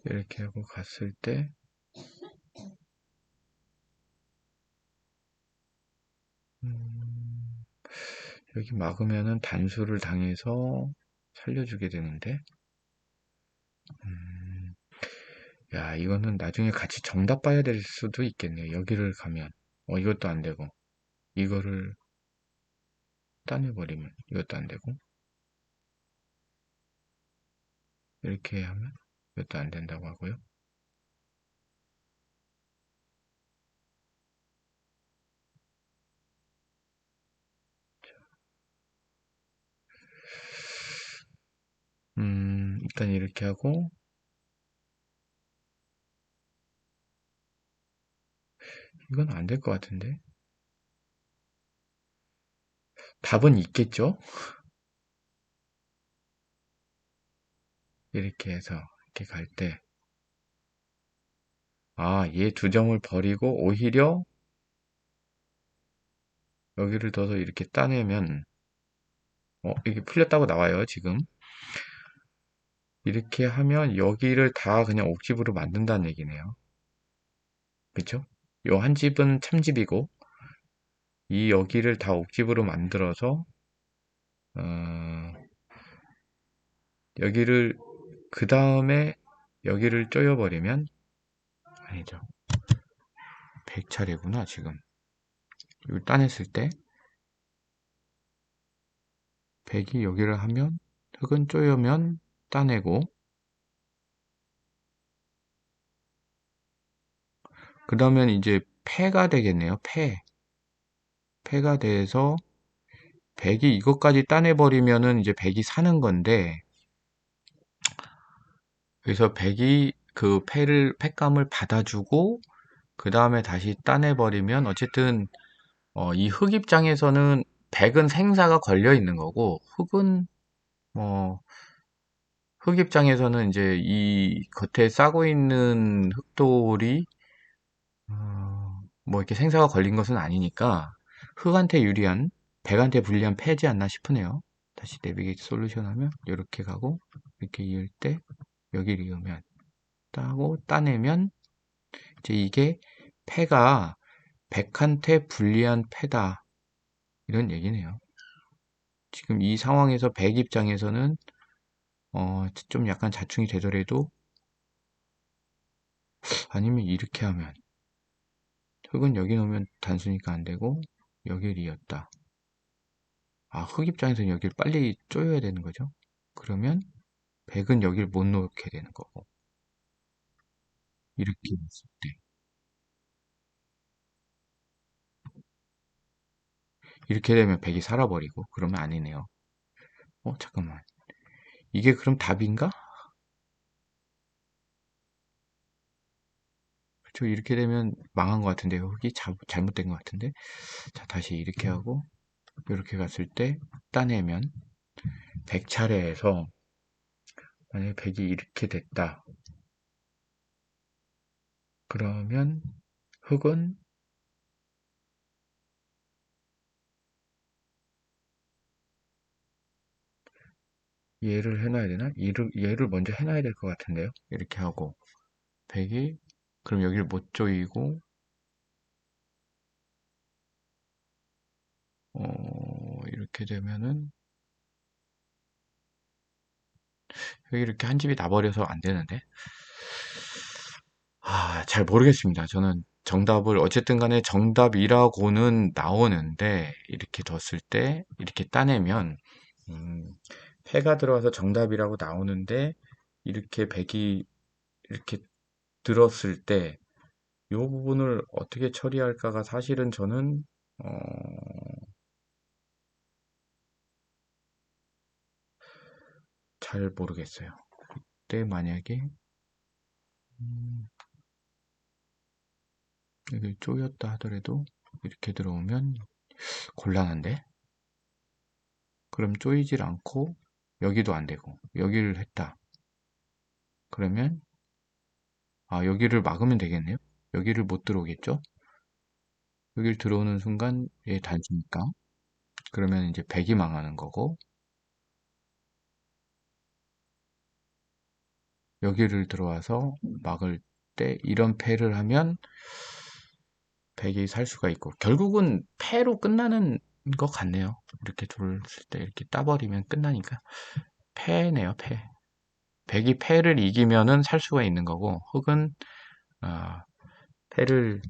이렇게 하고 갔을 때, 음, 여기 막으면은 단수를 당해서 살려주게 되는데, 음, 야, 이거는 나중에 같이 정답 봐야 될 수도 있겠네요. 여기를 가면. 이것도 안 되고, 이거를 따내버리면 이것도 안 되고, 이렇게 하면 이것도 안 된다고 하고요. 일단 이렇게 하고, 이건 안 될 것 같은데. 답은 있겠죠? 이렇게 해서, 이렇게 갈 때, 얘 두 점을 버리고, 오히려 여기를 둬서 이렇게 따내면, 이게 풀렸다고 나와요, 지금. 이렇게 하면 여기를 다 그냥 옥집으로 만든다는 얘기네요. 그쵸? 요 한 집은 참집이고, 이 여기를 다 옥집으로 만들어서, 어, 여기를, 그 다음에 여기를 쪼여버리면, 아니죠. 100차례구나, 지금. 이걸 따냈을 때, 100이 여기를 하면, 흙은 쪼여면 따내고, 그러면 이제 패가 되겠네요. 패가 돼서 100이 이것까지 따내버리면은 이제 100이 사는 건데, 그래서 100이 그 패감을 받아주고, 그 다음에 다시 따내버리면, 어쨌든, 이 흑 입장에서는 100은 생사가 걸려 있는 거고, 뭐, 흑 입장에서는 이제 이 겉에 싸고 있는 흑돌이, 뭐 이렇게 생사가 걸린 것은 아니니까, 흑한테 유리한, 100한테 불리한 패지 않나 싶으네요. 다시 내비게이트 솔루션 하면, 이렇게 가고, 이렇게 이을 때, 여기를 이으면, 따고, 따내면, 이제 이게 패가 100한테 불리한 패다. 이런 얘기네요. 지금 이 상황에서 100 입장에서는 좀 약간 자충이 되더라도 아니면 이렇게 하면 흑은 여기 놓으면 단수니까 안 되고 여기를 이었다. 아, 흑 입장에서는 여기를 빨리 쪼여야 되는 거죠. 그러면 100은 여기를 못 놓게 되는 거고 이렇게 했을 때 이렇게 되면 100이 살아버리고 그러면 아니네요. 잠깐만. 이게 그럼 답인가? 그렇죠. 이렇게 되면 망한 것 같은데요. 흑이 잘못된 것 같은데. 자, 다시 이렇게 하고 이렇게 갔을 때 따내면 100차례에서 만약에 100이 이렇게 됐다. 그러면 흑은 얘를 해놔야 되나? 얘를 먼저 해놔야 될 것 같은데요. 이렇게 하고 100이 그럼 여기를 못 조이고 이렇게 되면은 여기 이렇게 한 집이 나버려서 안 되는데 잘 모르겠습니다. 저는 정답을 어쨌든 간에 정답이라고는 나오는데 이렇게 뒀을 때 이렇게 따내면 음, 패가 들어와서 정답이라고 나오는데 이렇게 100이 이렇게 들었을 때 이 부분을 어떻게 처리할까가 사실은 저는 어, 잘 모르겠어요. 그때 만약에 음, 이게 쪼였다 하더라도 이렇게 들어오면 곤란한데? 그럼 쪼이질 않고 여기도 안 되고 여기를 했다. 그러면 여기를 막으면 되겠네요. 여기를 못 들어오겠죠? 여기를 들어오는 순간 얘 단수니까 그러면 이제 100이 망하는 거고 여기를 들어와서 막을 때 이런 패를 하면 100이 살 수가 있고 결국은 패로 끝나는 것 같네요. 이렇게 둘을 때 이렇게 따버리면 끝나니까 패네요, 패. 100이 패를 이기면은 살 수가 있는 거고 흑은 어, 패를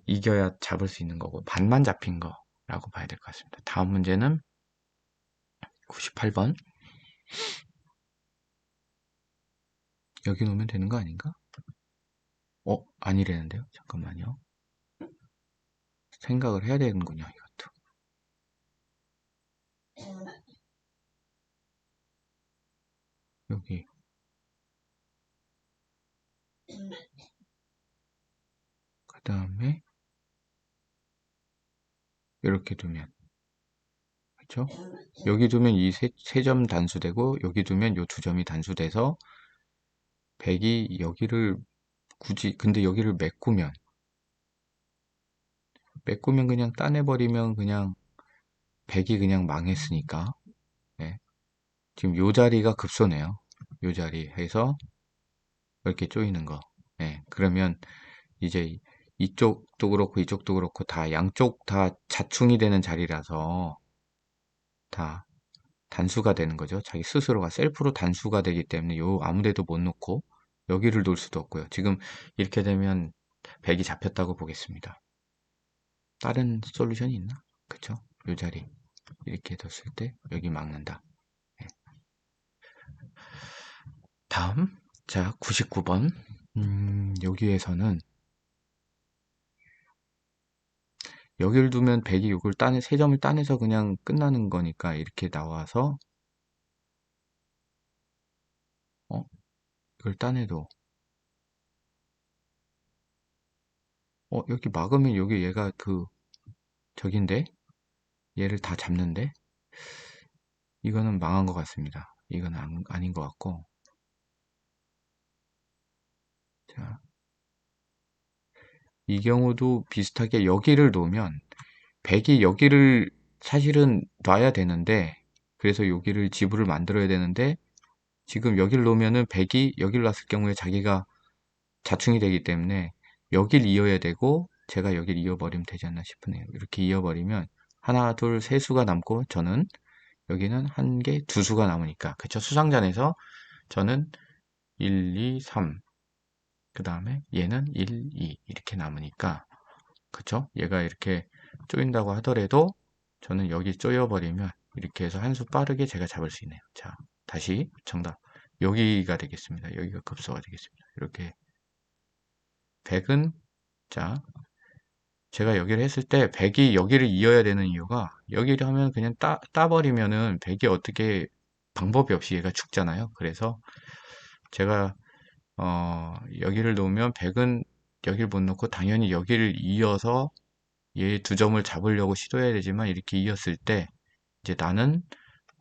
이겨야 잡을 수 있는 거고 반만 잡힌 거라고 봐야 될 것 같습니다. 다음 문제는 98번. 여기 놓으면 되는 거 아닌가? 아니라는데요. 잠깐만요. 생각을 해야 되는군요, 이것도. 여기. 그 다음에 이렇게 두면 그렇죠? 여기 두면 이 세 점 단수되고 여기 두면 요 두 점이 단수돼서 100이 여기를 굳이 근데 여기를 메꾸면 그냥 따내버리면 그냥 100이 그냥 망했으니까 네. 지금 요 자리가 급소네요. 요 자리 해서 이렇게 조이는 거. 네. 그러면 이제 이쪽도 그렇고 이쪽도 그렇고 다 양쪽 다 자충이 되는 자리라서 다 단수가 되는 거죠. 자기 스스로가 셀프로 단수가 되기 때문에 요 아무데도 못 놓고 여기를 놓을 수도 없고요. 지금 이렇게 되면 100이 잡혔다고 보겠습니다. 다른 솔루션이 있나? 그쵸? 요 자리 이렇게 뒀을 때 여기 막는다. 네. 다음 자 99번 여기에서는 여기를 두면 100이 이걸 따내, 3점을 따내서 그냥 끝나는 거니까 이렇게 나와서, 이걸 따내도, 여기 막으면 여기 얘가 저긴데? 얘를 다 잡는데? 이거는 망한 것 같습니다. 이건 아닌 것 같고. 자, 이 경우도 비슷하게 여기를 놓으면 100이 여기를 사실은 놔야 되는데, 그래서 여기를 지부를 만들어야 되는데, 지금 여기를 놓으면은 100이 여기를 놨을 경우에 자기가 자충이 되기 때문에 여길 이어야 되고, 제가 여길 이어버리면 되지 않나 싶으네요. 이렇게 이어버리면 하나, 둘, 세 수가 남고, 저는 여기는 한 개, 두 수가 남으니까. 그쵸? 수상전에서 저는 1, 2, 3, 그 다음에 얘는 1, 2 이렇게 남으니까, 그쵸? 얘가 이렇게 쪼인다고 하더라도 저는 여기 쪼여버리면 이렇게 해서 한 수 빠르게 제가 잡을 수 있네요. 자, 다시 정답. 여기가 되겠습니다. 여기가 급소가 되겠습니다. 이렇게 100은, 자, 제가 여기를 했을 때 100이 여기를 이어야 되는 이유가, 여기를 하면 그냥 따버리면은 100이 어떻게 방법이 없이 얘가 죽잖아요. 그래서 제가 여기를 놓으면 100은 여기를 못 놓고 당연히 여기를 이어서 얘 두 점을 잡으려고 시도해야 되지만, 이렇게 이었을 때 이제 나는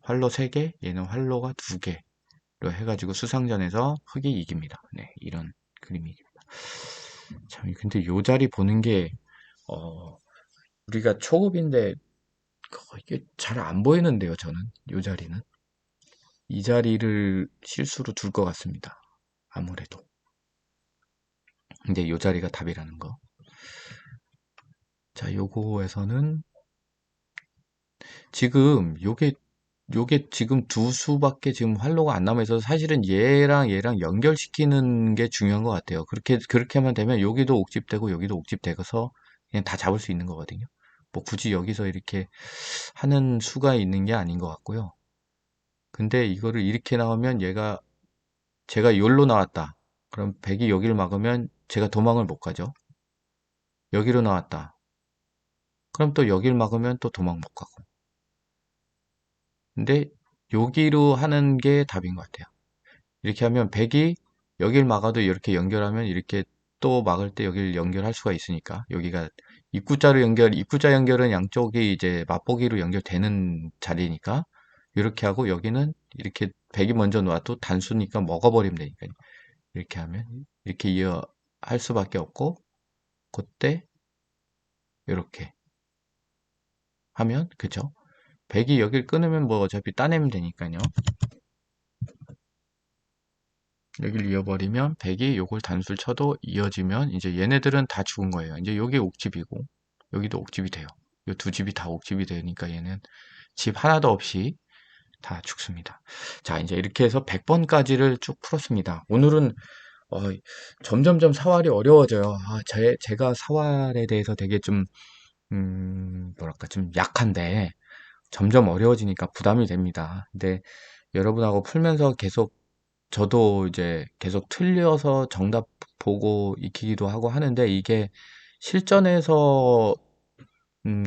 활로 3개, 얘는 활로가 2개로 해가지고 수상전에서 흑이 이깁니다. 네, 이런 그림입니다. 참, 근데 요 자리 보는 게 어, 우리가 초급인데 이게 잘 안 보이는데요, 저는. 요 자리는. 이 자리를 실수로 둘 것 같습니다. 아무래도. 근데 요 자리가 답이라는 거. 자, 요거에서는 지금 요게 지금 두 수밖에 지금 활로가 안 남아 있어서 사실은 얘랑 연결시키는 게 중요한 것 같아요. 그렇게만 되면 여기도 옥집되고 여기도 옥집되어서 그냥 다 잡을 수 있는 거거든요. 뭐 굳이 여기서 이렇게 하는 수가 있는 게 아닌 것 같고요. 근데 이거를 이렇게 나오면 제가 여기로 나왔다. 그럼 100이 여기를 막으면 제가 도망을 못 가죠. 여기로 나왔다. 그럼 또 여기를 막으면 또 도망 못 가고. 근데 여기로 하는 게 답인 것 같아요. 이렇게 하면 100이 여길 막아도 이렇게 연결하면 이렇게 또 막을 때 여기를 연결할 수가 있으니까, 여기가 입구자 연결은 양쪽이 이제 맛보기로 연결되는 자리니까 이렇게 하고, 여기는 이렇게 100이 먼저 놔도 단수니까 먹어버리면 되니까 이렇게 하면 이렇게 이어 할 수밖에 없고, 그때 이렇게 하면, 그쵸? 100이 여길 끊으면 뭐 어차피 따내면 되니까요. 여기를 이어버리면 100이 요걸 단수를 쳐도 이어지면 이제 얘네들은 다 죽은 거예요. 이제 여기 옥집이고 여기도 옥집이 돼요. 이 두 집이 다 옥집이 되니까 얘는 집 하나도 없이 다 죽습니다. 자, 이제 이렇게 해서 100번까지를 쭉 풀었습니다. 오늘은 어, 점점점 사활이 어려워져요. 제가 사활에 대해서 되게 좀 뭐랄까 좀 약한데 점점 어려워지니까 부담이 됩니다. 근데 여러분하고 풀면서 계속 저도 이제 계속 틀려서 정답 보고 익히기도 하고 하는데, 이게 실전에서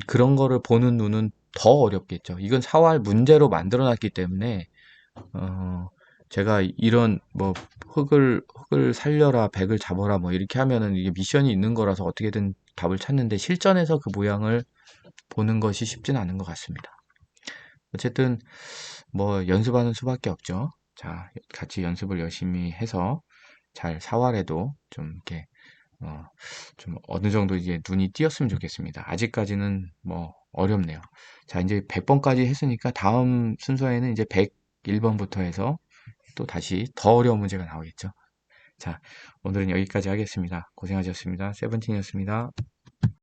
그런 거를 보는 눈은 더 어렵겠죠. 이건 사활 문제로 만들어 놨기 때문에 어, 제가 이런 뭐 흙을 살려라, 백을 잡아라 뭐 이렇게 하면은 이게 미션이 있는 거라서 어떻게든 답을 찾는데, 실전에서 그 모양을 보는 것이 쉽진 않은 것 같습니다. 어쨌든 뭐 연습하는 수밖에 없죠. 자, 같이 연습을 열심히 해서 잘 사활에도 좀 이렇게 좀 어느 정도 이제 눈이 띄었으면 좋겠습니다. 아직까지는 뭐 어렵네요. 자, 이제 100번까지 했으니까 다음 순서에는 이제 101번부터 해서 또 다시 더 어려운 문제가 나오겠죠. 자, 오늘은 여기까지 하겠습니다. 고생하셨습니다. 세븐틴이었습니다.